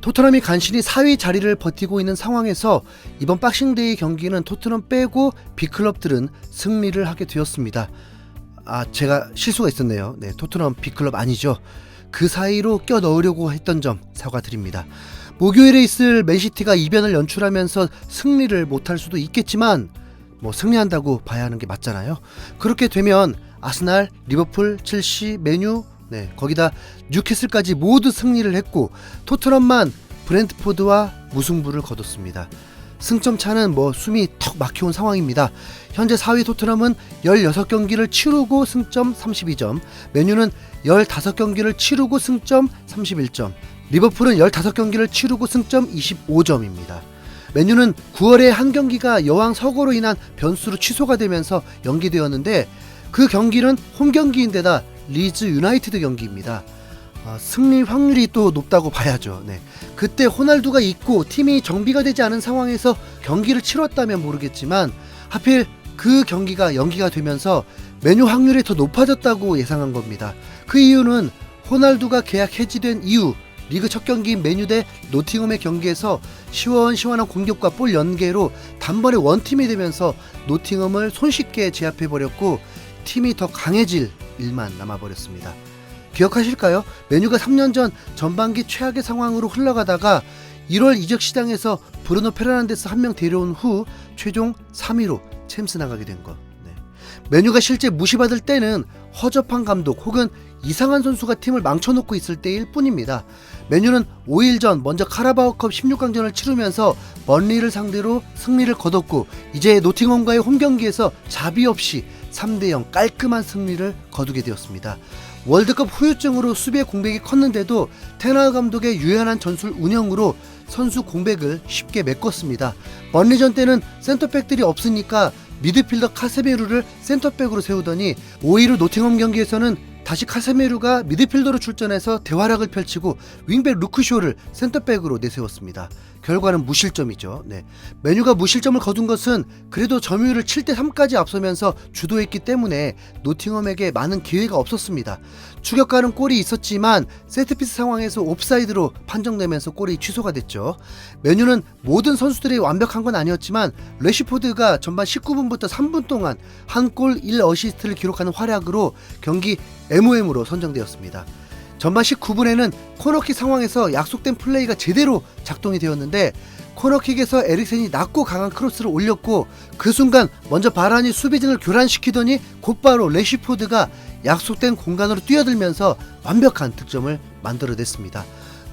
토트넘이 간신히 4위 자리를 버티고 있는 상황에서 이번 박싱데이 경기는 토트넘 빼고 B클럽들은 승리를 하게 되었습니다. 제가 실수가 있었네요. 네, 토트넘 B클럽 아니죠. 그 사이로 껴넣으려고 했던 점 사과드립니다. 목요일에 있을 맨시티가 이변을 연출하면서 승리를 못할 수도 있겠지만 승리한다고 봐야 하는 게 맞잖아요. 그렇게 되면 아스날, 리버풀, 첼시, 맨유, 거기다 뉴캐슬까지 모두 승리를 했고 토트넘만 브렌트포드와 무승부를 거뒀습니다. 승점 차는 숨이 턱 막혀온 상황입니다. 현재 4위 토트넘은 16경기를 치르고 승점 32점, 맨유는 15경기를 치르고 승점 31점, 리버풀은 15경기를 치르고 승점 25점입니다. 맨유는 9월에 한 경기가 여왕 서거로 인한 변수로 취소가 되면서 연기되었는데 그 경기는 홈 경기인데다 리즈 유나이티드 경기입니다. 승리 확률이 또 높다고 봐야죠. 그때 호날두가 있고 팀이 정비가 되지 않은 상황에서 경기를 치렀다면 모르겠지만 하필 그 경기가 연기가 되면서 맨유 확률이 더 높아졌다고 예상한 겁니다. 그 이유는 호날두가 계약 해지된 이후 리그 첫 경기인 맨유 대 노팅엄의 경기에서 시원시원한 공격과 볼 연계로 단번에 원팀이 되면서 노팅엄을 손쉽게 제압해버렸고 팀이 더 강해질 일만 남아버렸습니다. 기억하실까요? 맨유가 3년 전 전반기 최악의 상황으로 흘러가다가 1월 이적 시장에서 브루노 페르난데스 한 명 데려온 후 최종 3위로 챔스 나가게 된 것. 맨유가 실제 무시받을 때는 허접한 감독 혹은 이상한 선수가 팀을 망쳐놓고 있을 때일 뿐입니다. 맨유는 5일 전 먼저 카라바오컵 16강전을 치르면서 번리를 상대로 승리를 거뒀고 이제 노팅엄과의 홈경기에서 자비 없이 3대0 깔끔한 승리를 거두게 되었습니다. 월드컵 후유증으로 수비의 공백이 컸는데도 테나흐 감독의 유연한 전술 운영으로 선수 공백을 쉽게 메꿨습니다. 번리전 때는 센터백들이 없으니까 미드필더 카세미루를 센터백으로 세우더니 5일 후 노팅엄 경기에서는 다시 카세미루가 미드필더로 출전해서 대활약을 펼치고 윙백 루크쇼를 센터백으로 내세웠습니다. 결과는 무실점이죠. 맨유가 무실점을 거둔 것은 그래도 점유율을 7대3까지 앞서면서 주도했기 때문에 노팅엄에게 많은 기회가 없었습니다. 추격가는 골이 있었지만 세트피스 상황에서 옵사이드로 판정되면서 골이 취소가 됐죠. 맨유는 모든 선수들이 완벽한 건 아니었지만 래시포드가 전반 19분부터 3분 동안 한 골 1어시스트를 기록하는 활약으로 경기 MOM으로 선정되었습니다. 전반 19분에는 코너킥 상황에서 약속된 플레이가 제대로 작동이 되었는데 코너킥에서 에릭센이 낮고 강한 크로스를 올렸고 그 순간 먼저 바란이 수비진을 교란시키더니 곧바로 래시포드가 약속된 공간으로 뛰어들면서 완벽한 득점을 만들어냈습니다.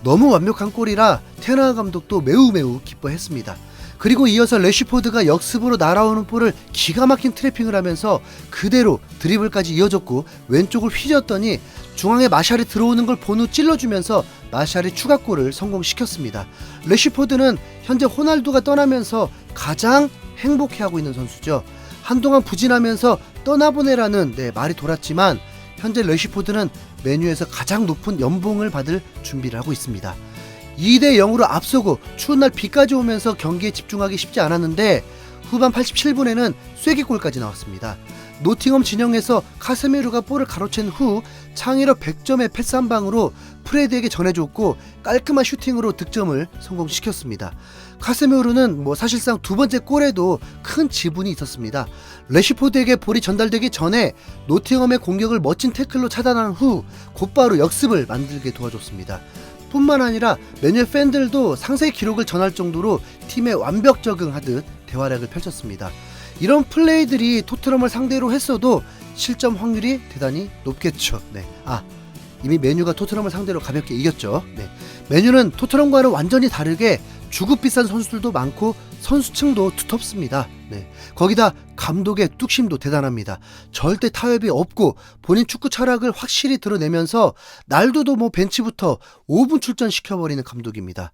너무 완벽한 골이라 테나흐 감독도 매우 기뻐했습니다. 그리고 이어서 래시포드가 역습으로 날아오는 볼을 기가 막힌 트래핑을 하면서 그대로 드리블까지 이어졌고 왼쪽을 휘젓더니 중앙에 마샬이 들어오는 걸 본 후 찔러주면서 마샬이 추가골을 성공시켰습니다. 래시포드는 현재 호날두가 떠나면서 가장 행복해하고 있는 선수죠. 한동안 부진하면서 떠나보내라는 말이 돌았지만 현재 래시포드는 맨유에서 가장 높은 연봉을 받을 준비를 하고 있습니다. 2대0으로 앞서고 추운 날 비까지 오면서 경기에 집중하기 쉽지 않았는데 후반 87분에는 쐐기골까지 나왔습니다. 노팅엄 진영에서 카세미루가 볼을 가로챈 후 창의력 100점의 패스 한 방으로 프레드에게 전해줬고 깔끔한 슈팅으로 득점을 성공시켰습니다. 카세미루는 사실상 두 번째 골에도 큰 지분이 있었습니다. 래시포드에게 볼이 전달되기 전에 노팅엄의 공격을 멋진 태클로 차단한 후 곧바로 역습을 만들게 도와줬습니다. 뿐만 아니라 맨유 팬들도 상세 기록을 전할 정도로 팀에 완벽 적응하듯 대활약을 펼쳤습니다. 이런 플레이들이 토트넘을 상대로 했어도 실점 확률이 대단히 높겠죠. 이미 맨유가 토트넘을 상대로 가볍게 이겼죠. 맨유는 토트넘과는 완전히 다르게 주급 비싼 선수들도 많고 선수층도 두텁습니다. 거기다 감독의 뚝심도 대단합니다. 절대 타협이 없고 본인 축구 철학을 확실히 드러내면서 날도도 벤치부터 5분 출전시켜버리는 감독입니다.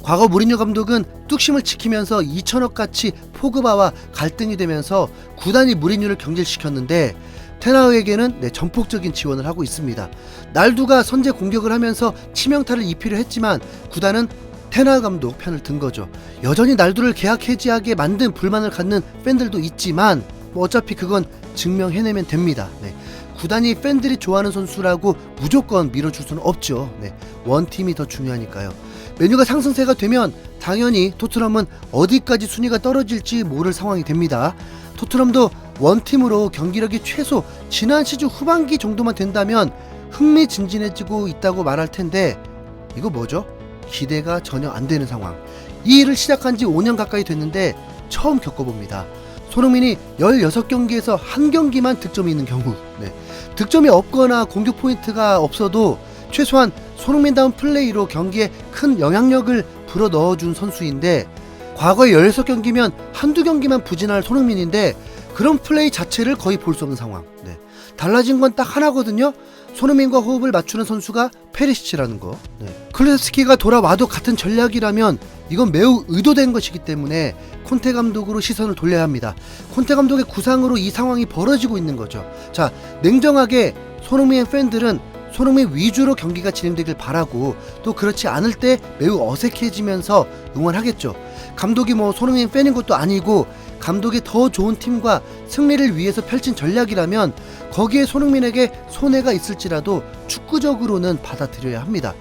과거 무리뉴 감독은 뚝심을 지키면서 2천억 가치 포그바와 갈등이 되면서 구단이 무리뉴를 경질시켰는데 테나흐에게는 전폭적인 지원을 하고 있습니다. 날두가 선제 공격을 하면서 치명타를 입히려 했지만 구단은 테나흐 감독 편을 든 거죠. 여전히 날두를 계약 해지하게 만든 불만을 갖는 팬들도 있지만 어차피 그건 증명해내면 됩니다. 구단이 팬들이 좋아하는 선수라고 무조건 밀어줄 수는 없죠. 네, 원팀이 더 중요하니까요. 메뉴가 상승세가 되면 당연히 토트넘은 어디까지 순위가 떨어질지 모를 상황이 됩니다. 토트넘도 원팀으로 경기력이 최소 지난 시즌 후반기 정도만 된다면 흥미진진해지고 있다고 말할 텐데 이거 뭐죠? 기대가 전혀 안 되는 상황. 이 일을 시작한 지 5년 가까이 됐는데 처음 겪어봅니다. 손흥민이 16경기에서 한 경기만 득점이 있는 경우, 네. 득점이 없거나 공격 포인트가 없어도 최소한 손흥민다운 플레이로 경기에 큰 영향력을 불어넣어준 선수인데 과거에 16경기면 한두 경기만 부진할 손흥민인데 그런 플레이 자체를 거의 볼 수 없는 상황. 네. 달라진 건 딱 하나거든요. 손흥민과 호흡을 맞추는 선수가 페리시치라는 거. 네. 클루세스키가 돌아와도 같은 전략이라면 이건 매우 의도된 것이기 때문에 콘테 감독으로 시선을 돌려야 합니다. 콘테 감독의 구상으로 이 상황이 벌어지고 있는 거죠. 자, 냉정하게 손흥민 팬들은 손흥민 위주로 경기가 진행되길 바라고 또 그렇지 않을 때 매우 어색해지면서 응원하겠죠. 감독이 뭐 손흥민 팬인 것도 아니고 감독이 더 좋은 팀과 승리를 위해서 펼친 전략이라면 거기에 손흥민에게 손해가 있을지라도 축구적으로는 받아들여야 합니다.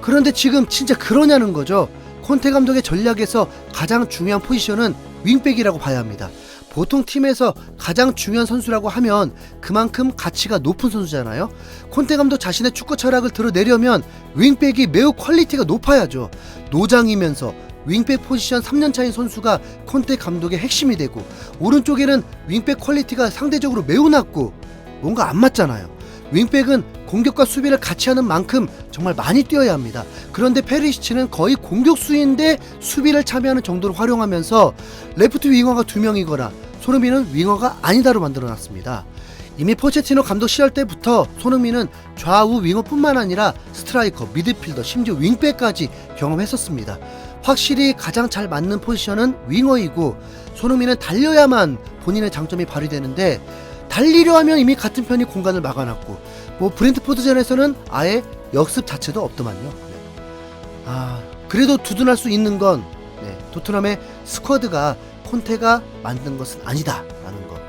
그런데 지금 진짜 그러냐는 거죠. 콘테 감독의 전략에서 가장 중요한 포지션은 윙백이라고 봐야 합니다. 보통 팀에서 가장 중요한 선수라고 하면 그만큼 가치가 높은 선수잖아요. 콘테 감독 자신의 축구 철학을 드러내려면 윙백이 매우 퀄리티가 높아야죠. 노장이면서 윙백 포지션 3년차인 선수가 콘테 감독의 핵심이 되고 오른쪽에는 윙백 퀄리티가 상대적으로 매우 낮고 뭔가 안 맞잖아요. 윙백은 공격과 수비를 같이 하는 만큼 정말 많이 뛰어야 합니다. 그런데 페리시치는 거의 공격수인데 수비를 참여하는 정도로 활용하면서 레프트 윙어가 2명이거나 손흥민은 윙어가 아니다로 만들어놨습니다. 이미 포체티노 감독 시절 때부터 손흥민은 좌우 윙어뿐만 아니라 스트라이커, 미드필더, 심지어 윙백까지 경험했었습니다. 확실히 가장 잘 맞는 포지션은 윙어이고 손흥민은 달려야만 본인의 장점이 발휘되는데 달리려 하면 이미 같은 편이 공간을 막아놨고 뭐 브렌트포드전에서는 아예 역습 자체도 없더만요. 그래도 두둔할 수 있는 건 토트넘의 스쿼드가 콘테가 만든 것은 아니다라는 거.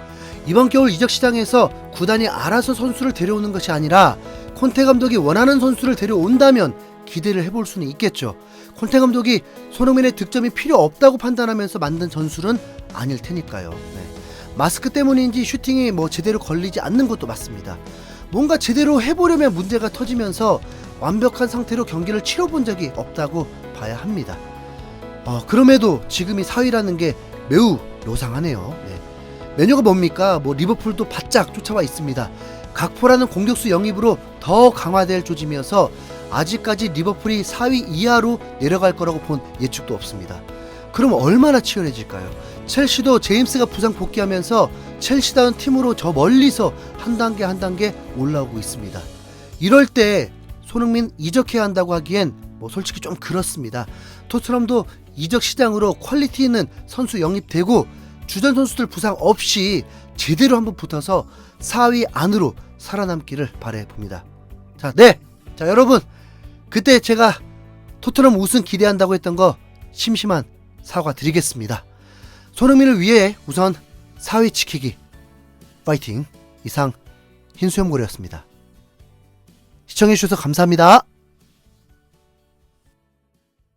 이번 겨울 이적 시장에서 구단이 알아서 선수를 데려오는 것이 아니라 콘테 감독이 원하는 선수를 데려온다면 기대를 해볼 수는 있겠죠. 콘테 감독이 손흥민의 득점이 필요 없다고 판단하면서 만든 전술은 아닐 테니까요. 마스크 때문인지 슈팅이 뭐 제대로 걸리지 않는 것도 맞습니다. 뭔가 제대로 해보려면 문제가 터지면서 완벽한 상태로 경기를 치러본 적이 없다고 봐야 합니다. 그럼에도 지금이 4위라는 게 매우 요상하네요. 메뉴가 뭡니까? 뭐 리버풀도 바짝 쫓아와 있습니다. 각포라는 공격수 영입으로 더 강화될 조짐이어서 아직까지 리버풀이 4위 이하로 내려갈 거라고 본 예측도 없습니다. 그럼 얼마나 치열해질까요? 첼시도 제임스가 부상 복귀하면서 첼시다운 팀으로 저 멀리서 한 단계 한 단계 올라오고 있습니다. 이럴 때 손흥민 이적해야 한다고 하기엔 뭐 솔직히 좀 그렇습니다. 토트넘도 이적 시장으로 퀄리티 있는 선수 영입되고 주전 선수들 부상 없이 제대로 한번 붙어서 4위 안으로 살아남기를 바라봅니다. 자, 여러분, 그때 제가 토트넘 우승 기대한다고 했던 거 심심한 사과드리겠습니다. 손흥민을 위해 우선 4위 지키기 파이팅. 이상 흰수염고래였습니다. 시청해주셔서 감사합니다.